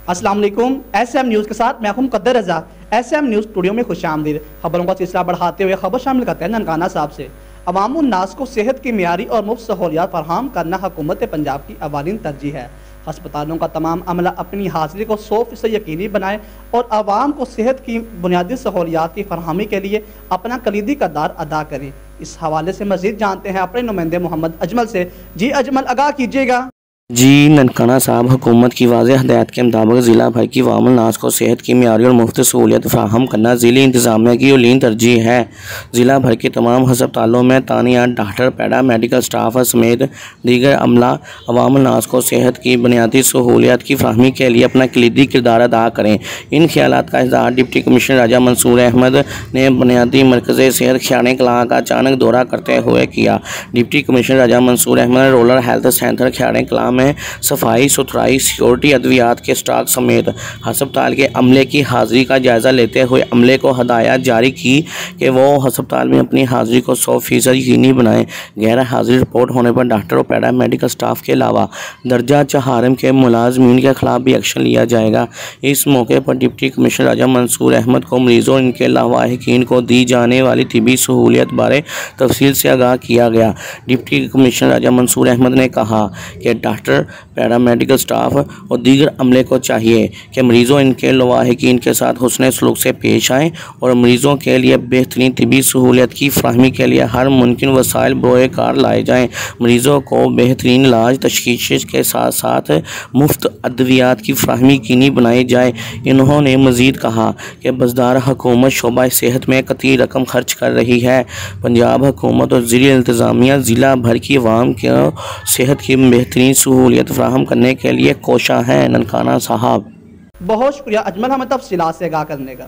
अस्सलाम वालेकुम। SM news के साथ मैं हूं मुक़द्दर रज़ा। SM न्यूज़ स्टूडियो में खुशामदीद। खबरों का सिलसिला बढ़ाते हुए खबर शामिल करते हैं ननकाना साहब से। अवामुन नास को सेहत की मियारी और मुफ्त सहूलियात फराहम करना हुकूमत पंजाब की अवालीन तरजीह है। हस्पतालों का तमाम अमला अपनी हाज़िरी को 100% यकीनी बनाए और आवाम को सेहत की बुनियादी सहूलियात की फरहमी के लिए अपना कलीदी किरदार अदा करें। इस हवाले से मज़ीद जानते हैं अपने नुमाइंदे मोहम्मद अजमल से। जी अजमल, आगाह कीजिएगा। जी ननकाना साहब, हुकूमत की वाज़ेह हदायत के मुताबिक ज़िला भर की अवामुल नास को सेहत की मियारी और मुफ्त सहूलियत फराहम करना ज़िली इंतज़ामिया की औलीन तरजीह है। ज़िला भर के तमाम हस्पतालों में तानियात डॉक्टर, पैरा मेडिकल स्टाफ समेत दीगर अमला अवामुल नास को सेहत की बुनियादी सहूलियत की फराहमी के लिए अपना कलीदी किरदार अदा करें। इन ख्यालात का इज़हार डिप्टी कमिश्नर राजा मंसूर अहमद ने बुनियादी मरकज़ सेहत ख्याने कलां का अचानक दौरा करते हुए किया। डिप्टी कमिश्नर राजा मंसूर अहमद ने रूरल हेल्थ सेंटर ख्याने कलां में सफाई सुथराई, सिक्योरिटी, अद्वियात के स्टॉक समेत हस्पताल के अमले की हाज़िरी का जायज़ा लेते हुए अमले को हदायत जारी की कि वो हस्पताल में अपनी हाज़िरी को 100% यकीनी बनाएं। गैर हाज़िरी रिपोर्ट होने पर डॉक्टर और पैरा मेडिकल स्टाफ के अलावा दर्जा चहारम के मुलाजमीन के खिलाफ भी एक्शन लिया जाएगा। इस मौके पर डिप्टी कमिश्नर राजा मंसूर अहमद को मरीजों और इनके लावाहिकीन को दी जाने वाली तिबी सहूलियत बारे तफसील से आगाह किया गया। डिप्टी कमिश्नर राजा मंसूर अहमद ने कहा कि डॉक्टर, पैरा मेडिकल स्टाफ और दीगर अमले को चाहिए कि मरीज़ों इनके लवाहिकीन के साथ हुस्न सलूक से पेश आएँ और मरीज़ों के लिए बेहतरीन तिबी सहूलियत की फराहमी के लिए हर मुमकिन वसाइल बरोए कार लाए जाएँ। मरीज़ों को बेहतरीन इलाज, तशख़ीस के साथ साथ मुफ्त अद्वियात की फराहमी यकीनी बनाई जाए। इन्होंने मज़ीद कहा कि बज़दार हुकूमत शोबा सेहत में कतई रकम खर्च कर रही है। पंजाब हुकूमत और ज़िला इंतज़ामिया ज़िला भर की अवाम को सेहत की बेहतरीन सहूलियत फराहम करने के लिए कोशा हैं। ननकाना साहब, बहुत शुक्रिया अजमल हमें तफसीलात से आगाह करने का।